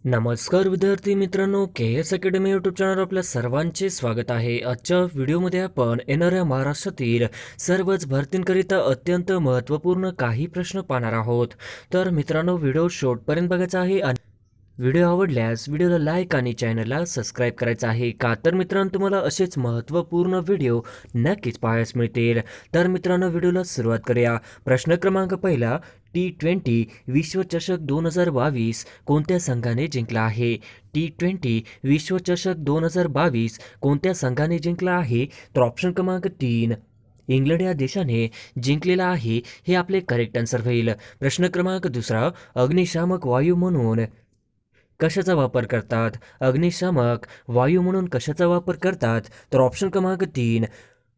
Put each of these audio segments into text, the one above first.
नमस्कार विद्यार्थी मित्रांनो, के एस अकॅडमी यूट्यूब चॅनल आपल्या सर्वांचे स्वागत आहे. आजच्या व्हिडिओमध्ये आपण येणाऱ्या महाराष्ट्रातील सर्वच भरतींकरिता अत्यंत महत्त्वपूर्ण काही प्रश्न पाहणार आहोत. तर मित्रांनो, व्हिडिओ शेवटपर्यंत बघायचा आहे आणि व्हिडिओ आवडल्यास व्हिडिओला लाईक आणि चॅनलला सबस्क्राईब करायचं आहे. का तर मित्रांनो, तुम्हाला असेच महत्त्वपूर्ण व्हिडिओ नक्कीच पाहायला मिळतील. तर मित्रांनो, व्हिडिओला सुरुवात करूया. प्रश्न क्रमांक पहिला, T20 विश्वचषक 2022 कोणत्या संघाने जिंकला आहे? T20 विश्वचषक 2022 कोणत्या संघाने जिंकला आहे? तर ऑप्शन क्रमांक 3 इंग्लंड या देशाने जिंकलेला आहे, हे आपले करेक्ट आन्सर होईल. प्रश्न क्रमांक दुसरा, अग्निशामक वायू म्हणून कशाचा वापर करतात? अग्निशामक वायू म्हणून कशाचा वापर करतात? तर ऑप्शन क्रमांक 3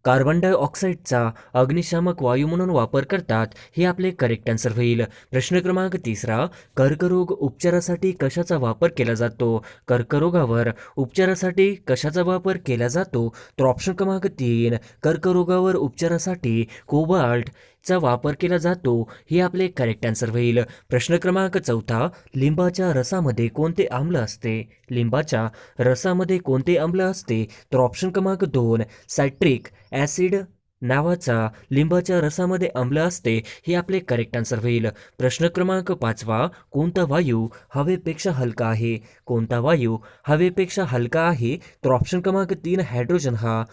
कार्बन डायऑक्साईडचा अग्निशामक वायू म्हणून वापर करतात, हे आपले करेक्ट आन्सर होईल. प्रश्न क्रमांक तिसरा, कर्करोग उपचारासाठी कशाचा वापर केला जातो? कर्करोगावर उपचारासाठी कशाचा वापर केला जातो? तर ऑप्शन क्रमांक 3 कर्करोगावर उपचारासाठी कोबाल्टचा वापर केला जातो, हे आपले करेक्ट आन्सर होईल. प्रश्न क्रमांक चौथा, लिंबाच्या रसामध्ये कोणते आम्ल असते? लिंबाच्या रसामध्ये कोणते आम्ल असते? तर ऑप्शन क्रमांक 2 सायट्रिक ॲसिड नावाचा लिंबाच्या रसामध्ये आम्ल असते, हे आपले करेक्ट आन्सर होईल. प्रश्न क्रमांक पाचवा, कोणता वायू हवेपेक्षा हलका आहे? कोणता वायू हवेपेक्षा हलका आहे? तर ऑप्शन क्रमांक 3 हायड्रोजन हा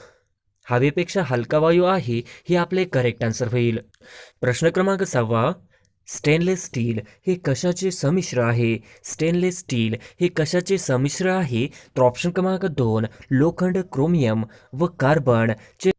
हवेपेक्षा हलका वायू आहे, हे आपले करेक्ट आन्सर होईल. प्रश्न क्रमांक 6, स्टेनलेस स्टील हे कशाचे संमिश्र आहे? स्टेनलेस स्टील हे कशाचे संमिश्र आहे? तर ऑप्शन क्रमांक 2 लोखंड, क्रोमियम व कार्बनचे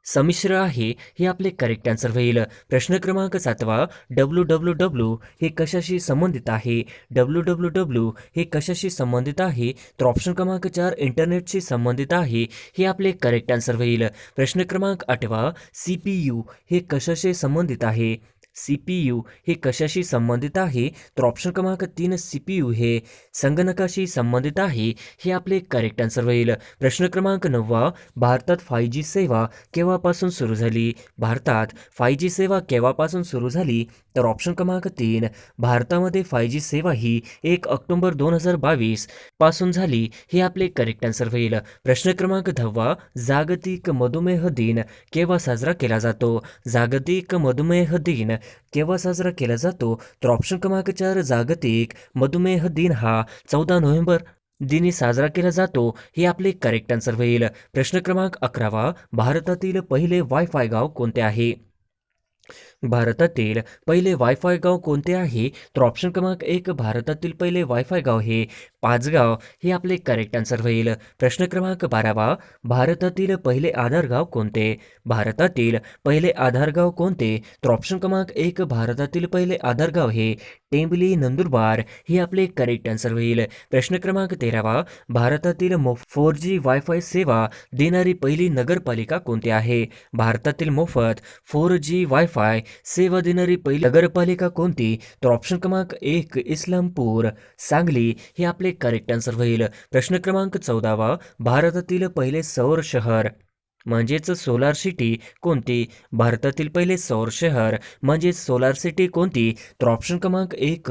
संमिश्र आहे, हे आपले करेक्ट आन्सर होईल. प्रश्न क्रमांक 7, WWW हे कशाशी संबंधित आहे? WWW हे कशाशी संबंधित आहे? तर ऑप्शन क्रमांक 4 इंटरनेटशी संबंधित आहे, हे आपले करेक्ट आन्सर होईल. प्रश्न क्रमांक 8, CPU हे कशाशी संबंधित आहे? CPU हे कशाशी संबंधित आहे? तर ऑप्शन क्रमांक 3 CPU हे संगणकाशी संबंधित आहे, हे आपले करेक्ट आन्सर होईल. प्रश्न क्रमांक 9, भारतात 5G सेवा केव्हापासून सुरू झाली? भारतात 5G सेवा केव्हापासून सुरू झाली? तर ऑप्शन क्रमांक 3 भारतामध्ये 5G सेवा ही 1 ऑक्टोबर 2022 पासून झाली, हे आपले करेक्ट आन्सर होईल. प्रश्न क्रमांक 10, जागतिक मधुमेह दिन केव्हा साजरा केला जातो? जागतिक मधुमेह दिन केव्हा साजरा केला जातो? तर ऑप्शन क्रमांक 4 जागतिक मधुमेह दिन हा 14 नोव्हेंबर दिनी साजरा केला जातो, हे आपले करेक्ट आन्सर होईल. प्रश्न क्रमांक 11, भारतातील पहिले वायफाय गाव कोणते आहे? भारतातील पहिले वायफाय गाव कोणते आहे? तर ऑप्शन क्रमांक 1 भारतातील पहिले वायफाय गाव हे पाचगाव, हे आपले करेक्ट आन्सर होईल. प्रश्न क्रमांक 12, भारतातील पहिले आधार गाव कोणते? भारतातील पहिले आधार गाव कोणते? तर ऑप्शन क्रमांक 1 भारतातील पहिले आधार गाव हे टेंबली, नंदुरबार, हे आपले करेक्ट आन्सर होईल. प्रश्न क्रमांक 13, भारतातील 4G वायफाय सेवा देणारी पहिली नगरपालिका कोणती आहे? भारतातील मोफत 4G वायफाय सेवा देणारी पहिली नगरपालिका कोणती? तर ऑप्शन क्रमांक 1 इस्लामपूर, सांगली, हे आपले करेक्ट आन्सर होईल. प्रश्न क्रमांक 14, भारतातील पहिले सौर शहर म्हणजेच सोलार सिटी कोणती? भारतातील पहिले सौर शहर म्हणजेच सोलार सिटी कोणती? तर ऑप्शन क्रमांक 1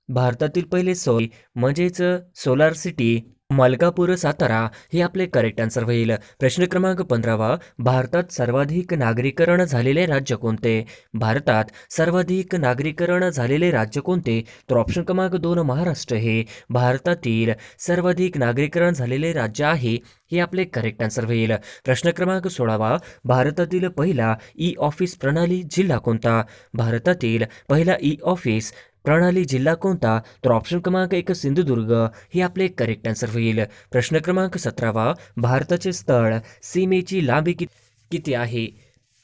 भारतातील पहिले सौर म्हणजेच सोलार सिटी मलकापूर, सातारा, हे आपले करेक्ट आन्सर होईल. प्रश्न क्रमांक 15, भारतात सर्वाधिक नागरीकरण झालेले राज्य कोणते? भारतात सर्वाधिक नागरीकरण झालेले राज्य कोणते? तर ऑप्शन क्रमांक 2 महाराष्ट्र हे भारतातील सर्वाधिक नागरीकरण झालेले राज्य आहे, हे आपले करेक्ट आन्सर होईल. प्रश्न क्रमांक 16, भारतातील पहिला ई ऑफिस प्रणाली जिल्हा कोणता? भारतातील पहिला ई ऑफिस प्रणाली जिल्हा कोणता? तर ऑप्शन क्रमांक 1 सिंधुदुर्ग, हे आपले करेक्ट आन्सर होईल. प्रश्न क्रमांक 17, भारताचे स्थळ सीमेची लांबी किती आहे?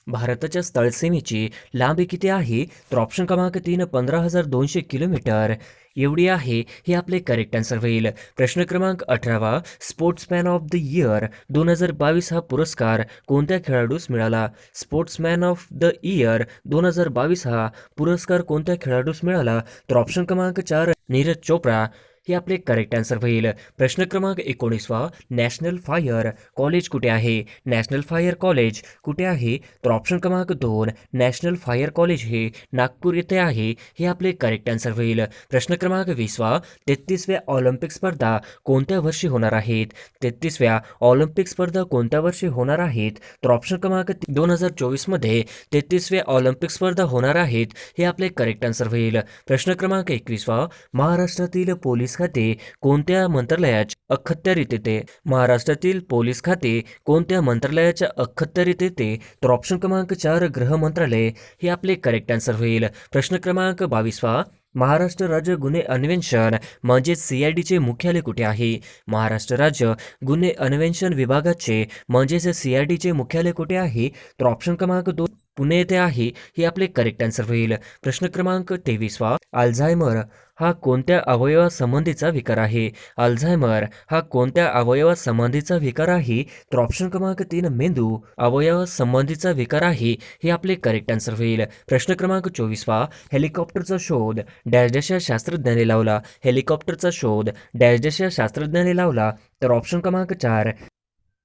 भारताच्या स्थळ सीमेची लांबी किती आहे? तर ऑप्शन क्रमांक 3 15,200 किलोमीटर एवढी आहे, हे आपले करेक्ट आन्सर होईल. प्रश्न क्रमांक 18, स्पोर्ट्समॅन ऑफ द इयर 2022 हा पुरस्कार कोणत्या खेळाडूस मिळाला? स्पोर्ट्समॅन ऑफ द इयर 2022 हा पुरस्कार कोणत्या खेळाडूस मिळाला? तर ऑप्शन क्रमांक 4 नीरज चोप्रा, हे आपले करेक्ट आन्सर होईल. प्रश्न क्रमांक 19वा, नॅशनल फायर कॉलेज कुठे आहे? नॅशनल फायर कॉलेज कुठे आहे? तर ऑप्शन क्रमांक 2, नॅशनल फायर कॉलेज हे नागपूर येथे आहे. हे आपले करेक्ट आन्सर होईल. प्रश्न क्रमांक 20वा, 33व्या ऑलिम्पिक स्पर्धा कोणत्या वर्षी होणार आहेत? 33व्या ऑलिम्पिक स्पर्धा कोणत्या वर्षी होणार आहेत? तर ऑप्शन क्रमांक 2024मध्ये 33व्या ऑलिम्पिक स्पर्धा होणार आहेत. हे आपले करेक्ट आन्सर होईल. प्रश्न क्रमांक 21वा, महाराष्ट्रातील पोलीस खाते कोणत्या मंत्रालयाच्या अखत्यारीत येते? महाराष्ट्रातील पोलीस खाते कोणत्या मंत्रालयाच्या अखत्यारीत येते? तर ऑप्शन क्रमांक 4, गृह मंत्रालय हे आपले करेक्ट आन्सर होईल. प्रश्न क्रमांक 22वा, महाराष्ट्र राज्य गुन्हे अन्वेषण म्हणजेच CIDचे मुख्यालय कुठे आहे? महाराष्ट्र राज्य गुन्हे अन्वेषण विभागाचे म्हणजेच CIDचे मुख्यालय कुठे आहे? तर ऑप्शन क्रमांक 2, पुणे येथे आहे. हे आपले करेक्ट आन्सर होईल. प्रश्न क्रमांक 23वा, अल्झायमर हा कोणत्या अवयवासंबंधीचा विकार आहे? अल्झायमर हा कोणत्या अवयवासंबंधीचा विकार आहे? तर ऑप्शन क्रमांक 3, मेंदू अवयवासंबंधीचा विकार आहे. हे आपले करेक्ट आन्सर होईल. प्रश्न क्रमांक 24वा, हेलिकॉप्टरचा शोध डॅश डॅश या शास्त्रज्ञाने लावला. हेलिकॉप्टरचा शोध डॅश डॅश या शास्त्रज्ञाने लावला. तर ऑप्शन क्रमांक 4,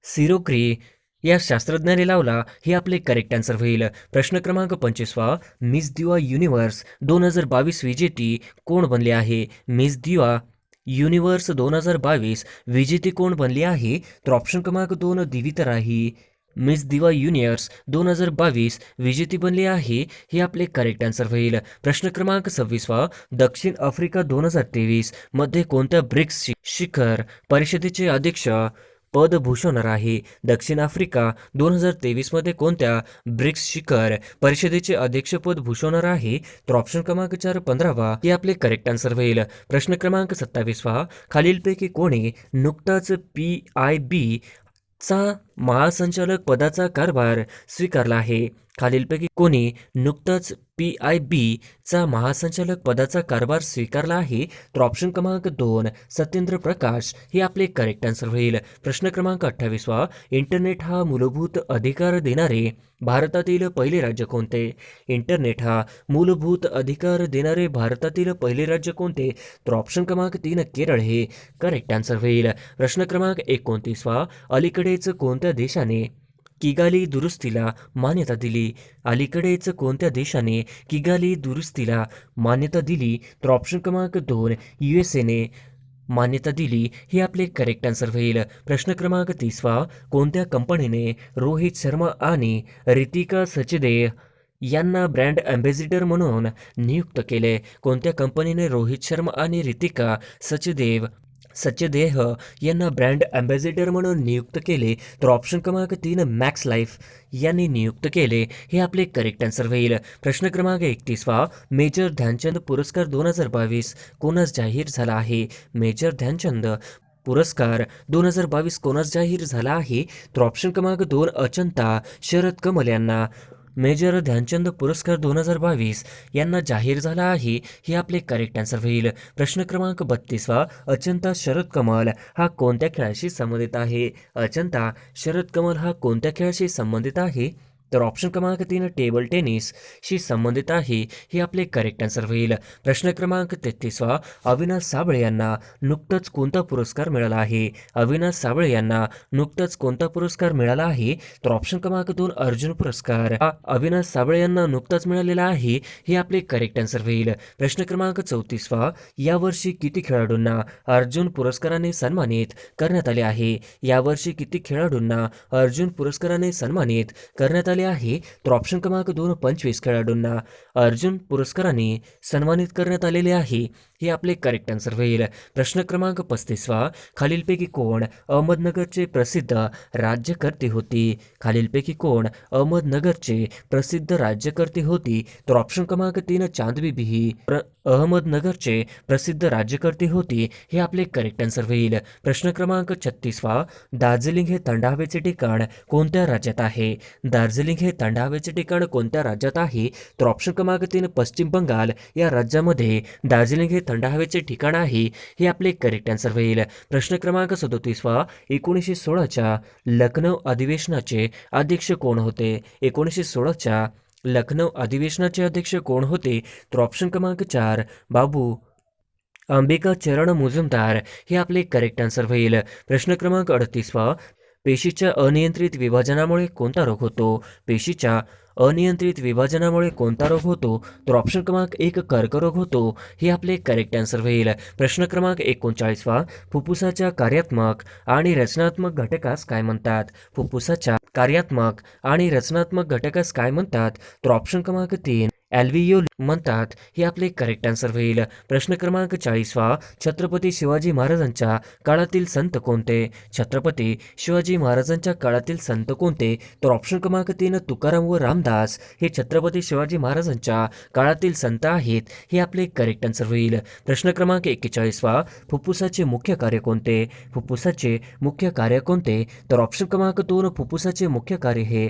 सिरोक्री या शास्त्रज्ञाने लावला. हे आपले करेक्ट आन्सर होईल. प्रश्न क्रमांक 25वा, मिस दिवा युनिव्हर्स 2022 विजेती कोण बनले आहे? मिस दिवा युनिव्हर्स 2022 विजेती कोण बनली आहे? तर ऑप्शन क्रमांक 2, दिविता राही मिस दिवा युनिव्हर्स 2022 विजेती बनली आहे. हे आपले करेक्ट आन्सर होईल. प्रश्न क्रमांक 26वा, दक्षिण आफ्रिका 2023 मध्ये कोणत्या ब्रिक्स शिखर परिषदेचे अध्यक्ष पद भूषवणार आहे? दक्षिण आफ्रिका 2023 मध्ये कोणत्या ब्रिक्स शिखर परिषदेचे अध्यक्षपद भूषवणार आहे? तर ऑप्शन क्रमांक 4, 15वा हे आपले करेक्ट आन्सर होईल. प्रश्न क्रमांक 27वा, खालीलपैकी कोणी नुकताच PIB चा महासंचालक पदाचा कारभार स्वीकारला आहे? खालीलपैकी कोणी नुकताच PIB चा महासंचालक पदाचा कारभार स्वीकारला आहे? तर ऑप्शन क्रमांक 2, सत्येंद्र प्रकाश हे आपले करेक्ट आन्सर होईल. प्रश्न क्रमांक 28वा, इंटरनेट हा मूलभूत अधिकार देणारे भारतातील पहिले राज्य कोणते? इंटरनेट हा मूलभूत अधिकार देणारे भारतातील पहिले राज्य कोणते? तर ऑप्शन क्रमांक 3, केरळ हे करेक्ट आन्सर होईल. प्रश्न क्रमांक 29वा, अलीकडेच कोणत्या देशाने किगाली दुरुस्तीला मान्यता दिली? अलीकडेच कोणत्या देशाने किगाली दुरुस्तीला मान्यता दिली? तर ऑप्शन क्रमांक 2, USA ने मान्यता दिली. हे आपले करेक्ट आन्सर होईल. प्रश्न क्रमांक 30वा, कोणत्या कंपनीने रोहित शर्मा आणि रितिका सचदेव यांना ब्रँड अँबॅसिडर म्हणून नियुक्त केले? कोणत्या कंपनीने रोहित शर्मा आणि रितिका सचदेव यांना ब्रँड अँबॅसिडर म्हणून नियुक्त केले? तर ऑप्शन क्रमांक 3, मॅक्स लाईफ यांनी नियुक्त केले. हे आपले करेक्ट आन्सर होईल. प्रश्न क्रमांक 31वा, मेजर ध्यानचंद पुरस्कार 2022 कोणास जाहीर झाला आहे? मेजर ध्यानचंद पुरस्कार 2022 कोणास जाहीर झाला आहे? तर ऑप्शन क्रमांक 2, अचंता शरद कमल यांना मेजर ध्यानचंद पुरस्कार 2022 यांना जाहीर झाला आहे. हे आपले करेक्ट आन्सर होईल. प्रश्न क्रमांक 32वा, अचंता शरद कमल हा कोणत्या खेळाशी संबंधित आहे? अचंता शरद कमल हा कोणत्या खेळाशी संबंधित आहे? तर ऑप्शन क्रमांक 3, टेबल टेनिसशी संबंधित आहे. हे आपले करेक्ट आन्सर होईल. प्रश्न क्रमांक 33वा, अविनाश साबळे यांना नुकताच कोणता पुरस्कार मिळाला आहे? अविनाश साबळे यांना नुकताच कोणता पुरस्कार मिळाला आहे? तर ऑप्शन क्रमांक 2, अर्जुन पुरस्कार हा अविनाश साबळे यांना नुकताच मिळालेला आहे. हे आपले करेक्ट आन्सर होईल. प्रश्न क्रमांक 34वा, यावर्षी किती खेळाडूंना अर्जुन पुरस्काराने सन्मानित करण्यात आले आहे? यावर्षी किती खेळाडूंना अर्जुन पुरस्काराने सन्मानित करण्यात आले आहे? तर ऑप्शन क्रमांक 2, 25 खेळाडूंना अर्जुन पुरस्काराने सन्मानित करण्यात आलेले आहे. हे आपले करेक्ट आन्सर होईल. प्रश्न क्रमांक 35वा, खालीलपैकी कोण अहमदनगरचे प्रसिद्ध राज्यकर्ते होते? खालीलपैकी कोण अहमदनगरचे प्रसिद्ध राज्यकर्ते होते? तर ऑप्शन क्रमांक 3, चांद बीबी अहमदनगरचे प्रसिद्ध राज्यकर्ते होते. हे आपले करेक्ट आन्सर होईल. प्रश्न क्रमांक 36वा, दार्जिलिंग हे थंड हवेचे ठिकाण कोणत्या राज्यात आहे? दार्जिलिंग हे थंड हवेचे ठिकाण कोणत्या राज्यात आहे? तर ऑप्शन क्रमांक 3, पश्चिम बंगाल या राज्यामध्ये दार्जिलिंग हे थंड हवेचे ठिकाण आहे. हे आपले करेक्ट आन्सर होईल. प्रश्न क्रमांक 37वा, 1916च्या लखनौ अधिवेशनाचे अध्यक्ष कोण होते? 1916च्या लखनौ अधिवेशनाचे अध्यक्ष कोण होते? तर ऑप्शन क्रमांक 4, अंबिका चरण मुजुमदार हे आपले करेक्ट आन्सर होईल. प्रश्न क्रमांक 38वा, पेशीच्या अनियंत्रित विभाजनामुळे कोणता रोग होतो? पेशीच्या अनियंत्रित विभाजनामुळे कोणता रोग होतो? तर ऑप्शन क्रमांक 1 कर्करोग होतो. हे आपले करेक्ट आन्सर होईल. प्रश्न क्रमांक 39वा, फुफ्फुसाच्या कार्यात्मक आणि रचनात्मक घटकास काय म्हणतात? फुफ्फुसाच्या कार्यात्मक आणि रचनात्मक घटकास काय म्हणतात? तर ऑप्शन क्रमांक 3 ॲल्व्हियोल म्हणतात. हे आपले करेक्ट आन्सर होईल. प्रश्न क्रमांक 40वा, छत्रपती शिवाजी महाराजांच्या काळातील संत कोणते? छत्रपती शिवाजी महाराजांच्या काळातील संत कोणते? तर ऑप्शन क्रमांक 3 तुकाराम व रामदास हे छत्रपती शिवाजी महाराजांच्या काळातील संत आहेत. हे आपले करेक्ट आन्सर होईल. प्रश्न क्रमांक 41वा, फुफ्फुसाचे मुख्य कार्य कोणते? फुफ्फुसाचे मुख्य कार्य कोणते? तर ऑप्शन क्रमांक 2 फुफ्फुसाचे मुख्य कार्य हे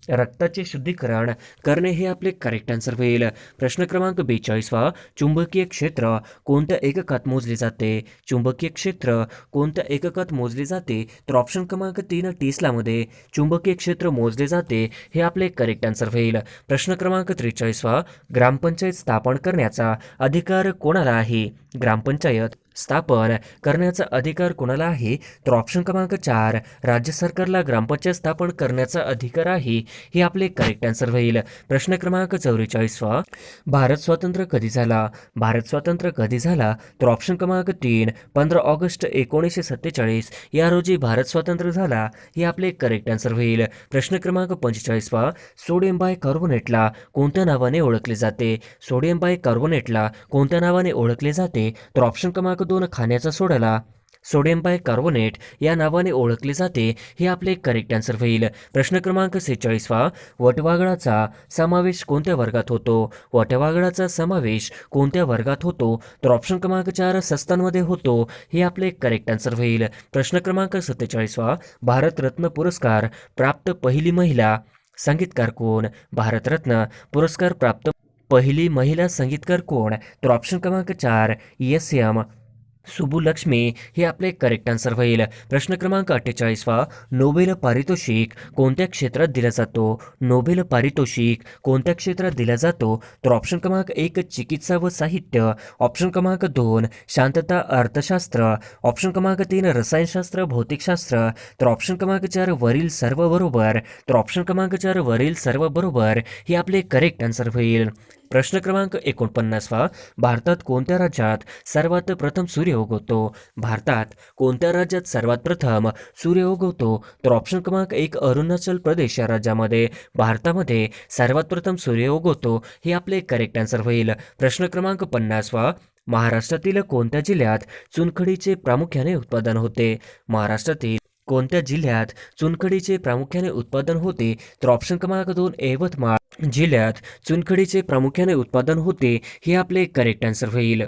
रक्ताचे शुद्धीकरण करणे हे आपले करेक्ट आन्सर होईल. प्रश्न क्रमांक 42वा, चुंबकीय क्षेत्र कोणत्या एककात मोजले जाते? चुंबकीय क्षेत्र कोणत्या एककात मोजले जाते? तर ऑप्शन क्रमांक 3 टेस्लामध्ये चुंबकीय क्षेत्र मोजले जाते. हे आपले करेक्ट आन्सर होईल. प्रश्न क्रमांक 43वा, ग्रामपंचायत स्थापन करण्याचा अधिकार कोणाला आहे? ग्रामपंचायत स्थापन करण्याचा अधिकार कोणाला आहे? तर ऑप्शन क्रमांक 4 राज्य सरकारला ग्रामपंचायत स्थापन करण्याचा अधिकार आहे. हे आपले करेक्ट आन्सर होईल. प्रश्न क्रमांक 44वा, भारत स्वतंत्र कधी झाला? भारत स्वतंत्र कधी झाला? तर ऑप्शन क्रमांक 3 15 ऑगस्ट 1947 या रोजी भारत स्वतंत्र झाला. हे आपले करेक्ट आन्सर होईल. प्रश्न क्रमांक 45वा, सोडियम बायकार्बोनेटला कोणत्या नावाने ओळखले जाते? सोडियम बायकार्बोनेटला कोणत्या नावाने ओळखले जाते? तर ऑप्शन क्रमांक 2 खाण्याच्या सोड्याला सोडियम बायकार्बोनेट या नावाने ओळखले जाते. हे आपले करेक्ट आन्सर होईल. प्रश्न क्रमांक 46वा, वटवाघळाचा समावेश कोणत्या वर्गात होतो? वटवाघळाचा समावेश कोणत्या वर्गात होतो? तर ऑप्शन क्रमांक 4 सस्तांमध्ये होतो. हे आपले करेक्ट आन्सर होईल. प्रश्न क्रमांक 47वा, भारतरत्न पुरस्कार प्राप्त पहिली महिला संगीतकार कोण? भारतरत्न पुरस्कार प्राप्त पहिली महिला संगीतकार कोण? तर ऑप्शन क्रमांक 4 एस.एम. सुबुलक्ष्मी हे आपले करेक्ट आन्सर होईल. प्रश्न क्रमांक 48वा, नोबेल पारितोषिक कोणत्या क्षेत्रात दिला जातो? नोबेल पारितोषिक कोणत्या क्षेत्रात दिला जातो? तर ऑप्शन क्रमांक 1 चिकित्सा व साहित्य, ऑप्शन क्रमांक 2 शांतता अर्थशास्त्र, ऑप्शन क्रमांक 3 रसायनशास्त्र भौतिकशास्त्र, तर ऑप्शन क्रमांक 4 वरील सर्व बरोबर. तर ऑप्शन क्रमांक 4 वरील सर्व बरोबर हे आपले करेक्ट आन्सर होईल. प्रश्न क्रमांक 49वा, भारतात कोणत्या राज्यात सर्वात प्रथम सूर्य उगवतो? भारतात कोणत्या राज्यात सर्वात प्रथम सूर्य उगवतो? तर ऑप्शन क्रमांक 1 अरुणाचल प्रदेश या राज्यामध्ये भारतामध्ये सर्वात प्रथम सूर्य उगवतो. हे आपले करेक्ट आन्सर होईल. प्रश्न क्रमांक 50वा, महाराष्ट्रातील कोणत्या जिल्ह्यात चुनखडीचे प्रामुख्याने उत्पादन होते? महाराष्ट्रातील कोणत्या जिल्ह्यात चुनखडीचे प्रामुख्याने उत्पादन होते? तर ऑप्शन क्रमांक 2 यवतमाळ जिल्ह्यात चुनखडीचे प्रामुख्याने उत्पादन होते. हे आपले करेक्ट आन्सर होईल.